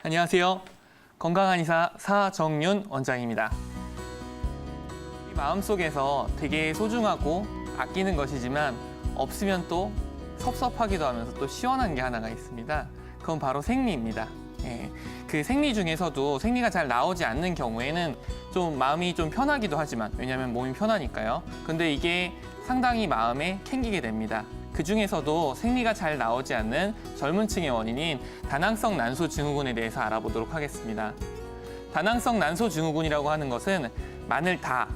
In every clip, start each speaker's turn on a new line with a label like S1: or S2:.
S1: 안녕하세요. 건강한 의사 사정윤 원장입니다. 우리 마음속에서 되게 소중하고 아끼는 것이지만 없으면 또 섭섭하기도 하면서 또 시원한 게 하나가 있습니다. 그건 바로 생리입니다. 그 생리 중에서도 생리가 잘 나오지 않는 경우에는 좀 마음이 좀 편하기도 하지만, 왜냐하면 몸이 편하니까요. 근데 이게 상당히 마음에 캥기게 됩니다. 그 중에서도 생리가 잘 나오지 않는 젊은 층의 원인인 다낭성 난소 증후군에 대해서 알아보도록 하겠습니다. 다낭성 난소 증후군이라고 하는 것은 마늘다,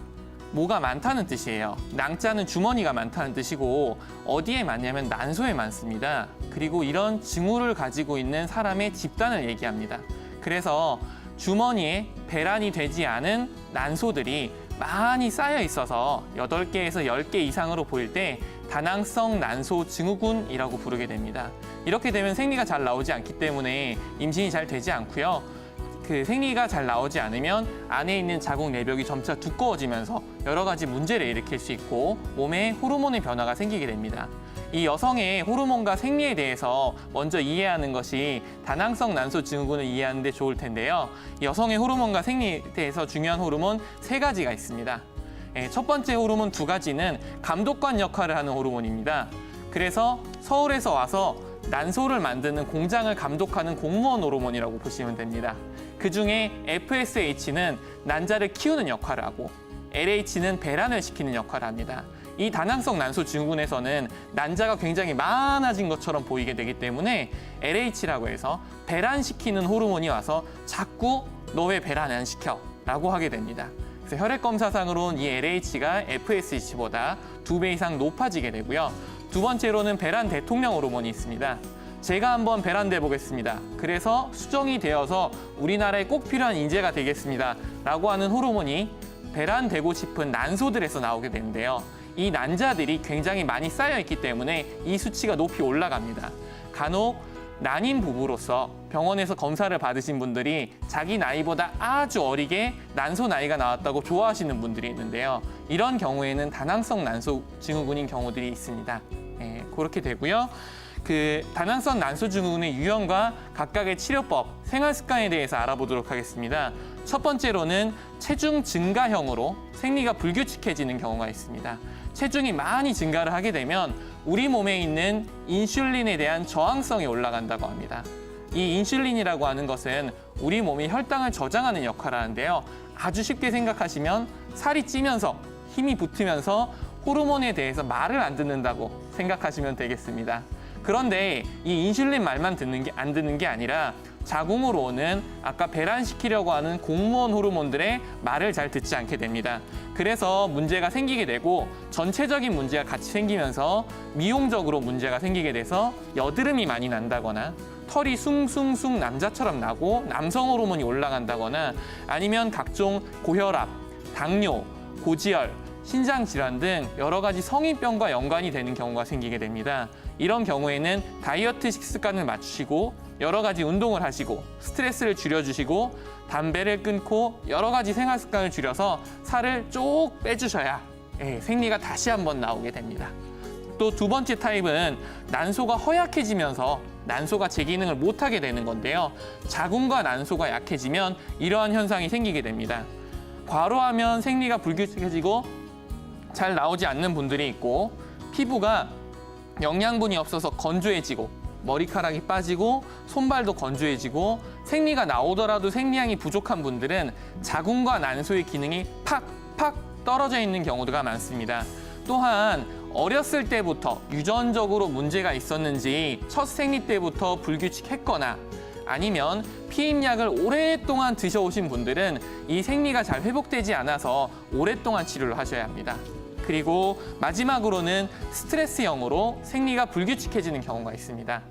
S1: 뭐가 많다는 뜻이에요. 낭자는 주머니가 많다는 뜻이고 어디에 많냐면 난소에 많습니다. 그리고 이런 징후를 가지고 있는 사람의 집단을 얘기합니다. 그래서 주머니에 배란이 되지 않은 난소들이 많이 쌓여 있어서 8개에서 10개 이상으로 보일 때 다낭성 난소 증후군이라고 부르게 됩니다. 이렇게 되면 생리가 잘 나오지 않기 때문에 임신이 잘 되지 않고요. 그 생리가 잘 나오지 않으면 안에 있는 자궁 내벽이 점차 두꺼워지면서 여러 가지 문제를 일으킬 수 있고 몸에 호르몬의 변화가 생기게 됩니다. 이 여성의 호르몬과 생리에 대해서 먼저 이해하는 것이 다낭성 난소 증후군을 이해하는 데 좋을 텐데요. 여성의 호르몬과 생리에 대해서 중요한 호르몬 3가지가 있습니다. 첫 번째 호르몬 2가지는 감독관 역할을 하는 호르몬입니다. 그래서 서울에서 와서 난소를 만드는 공장을 감독하는 공무원 호르몬이라고 보시면 됩니다. 그중에 FSH는 난자를 키우는 역할을 하고 LH는 배란을 시키는 역할을 합니다. 이 다낭성 난소 증후군에서는 난자가 굉장히 많아진 것처럼 보이게 되기 때문에 LH라고 해서 배란시키는 호르몬이 와서 자꾸 너 왜 배란 안 시켜? 라고 하게 됩니다. 그래서 혈액검사상으로는 이 LH가 FSH보다 2배 이상 높아지게 되고요. 두 번째로는 배란 대통령 호르몬이 있습니다. 제가 한번 배란돼 보겠습니다. 그래서 수정이 되어서 우리나라에 꼭 필요한 인재가 되겠습니다. 라고 하는 호르몬이 배란되고 싶은 난소들에서 나오게 되는데요. 이 난자들이 굉장히 많이 쌓여 있기 때문에 이 수치가 높이 올라갑니다. 간혹 난임 부부로서 병원에서 검사를 받으신 분들이 자기 나이보다 아주 어리게 난소 나이가 나왔다고 좋아하시는 분들이 있는데요. 이런 경우에는 다낭성 난소 증후군인 경우들이 있습니다. 그렇게 되고요. 그 다낭성 난소 증후군의 유형과 각각의 치료법, 생활 습관에 대해서 알아보도록 하겠습니다. 첫 번째로는 체중 증가형으로 생리가 불규칙해지는 경우가 있습니다. 체중이 많이 증가를 하게 되면 우리 몸에 있는 인슐린에 대한 저항성이 올라간다고 합니다. 이 인슐린이라고 하는 것은 우리 몸이 혈당을 저장하는 역할을 하는데요. 아주 쉽게 생각하시면 살이 찌면서 힘이 붙으면서 호르몬에 대해서 말을 안 듣는다고 생각하시면 되겠습니다. 그런데 이 인슐린 말만 안 듣는 게 아니라 자궁으로 오는 아까 배란시키려고 하는 공무원 호르몬들의 말을 잘 듣지 않게 됩니다. 그래서 문제가 생기게 되고 전체적인 문제가 같이 생기면서 미용적으로 문제가 생기게 돼서 여드름이 많이 난다거나 털이 숭숭숭 남자처럼 나고 남성 호르몬이 올라간다거나 아니면 각종 고혈압, 당뇨, 고지혈, 신장질환 등 여러 가지 성인병과 연관이 되는 경우가 생기게 됩니다. 이런 경우에는 다이어트 식습관을 맞추시고 여러 가지 운동을 하시고 스트레스를 줄여주시고 담배를 끊고 여러 가지 생활 습관을 줄여서 살을 쭉 빼주셔야 생리가 다시 한번 나오게 됩니다. 또 두 번째 타입은 난소가 허약해지면서 난소가 제 기능을 못하게 되는 건데요. 자궁과 난소가 약해지면 이러한 현상이 생기게 됩니다. 과로하면 생리가 불규칙해지고 잘 나오지 않는 분들이 있고 피부가 영양분이 없어서 건조해지고 머리카락이 빠지고 손발도 건조해지고 생리가 나오더라도 생리량이 부족한 분들은 자궁과 난소의 기능이 팍팍 떨어져 있는 경우가 많습니다. 또한 어렸을 때부터 유전적으로 문제가 있었는지 첫 생리 때부터 불규칙했거나 아니면 피임약을 오랫동안 드셔오신 분들은 이 생리가 잘 회복되지 않아서 오랫동안 치료를 하셔야 합니다. 그리고 마지막으로는 스트레스형으로 생리가 불규칙해지는 경우가 있습니다.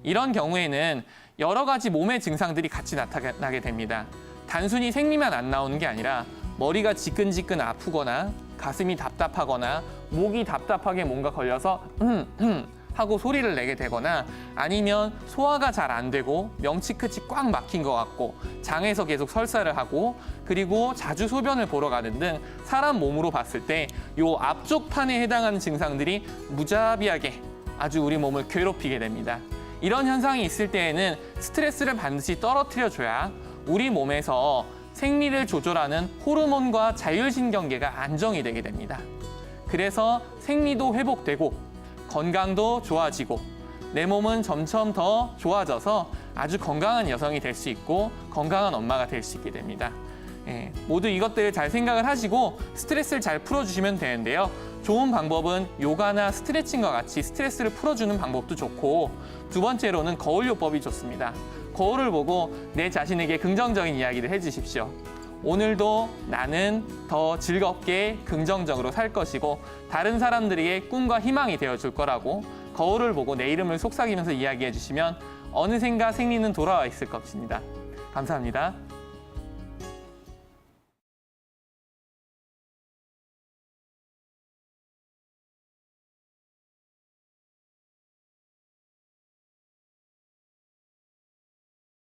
S1: 이런 경우에는 여러 가지 몸의 증상들이 같이 나타나게 됩니다. 단순히 생리만 안 나오는 게 아니라 머리가 지끈지끈 아프거나 가슴이 답답하거나 목이 답답하게 뭔가 걸려서 하고 소리를 내게 되거나 아니면 소화가 잘 안 되고 명치 끝이 꽉 막힌 것 같고 장에서 계속 설사를 하고 그리고 자주 소변을 보러 가는 등 사람 몸으로 봤을 때 이 앞쪽 판에 해당하는 증상들이 무자비하게 아주 우리 몸을 괴롭히게 됩니다. 이런 현상이 있을 때에는 스트레스를 반드시 떨어뜨려줘야 우리 몸에서 생리를 조절하는 호르몬과 자율신경계가 안정이 되게 됩니다. 그래서 생리도 회복되고 건강도 좋아지고 내 몸은 점점 더 좋아져서 아주 건강한 여성이 될 수 있고 건강한 엄마가 될 수 있게 됩니다. 모두 이것들을 잘 생각을 하시고 스트레스를 잘 풀어주시면 되는데요. 좋은 방법은 요가나 스트레칭과 같이 스트레스를 풀어주는 방법도 좋고 두 번째로는 거울요법이 좋습니다. 거울을 보고 내 자신에게 긍정적인 이야기를 해주십시오. 오늘도 나는 더 즐겁게 긍정적으로 살 것이고 다른 사람들에게 꿈과 희망이 되어줄 거라고 거울을 보고 내 이름을 속삭이면서 이야기해 주시면 어느샌가 생리는 돌아와 있을 것입니다. 감사합니다.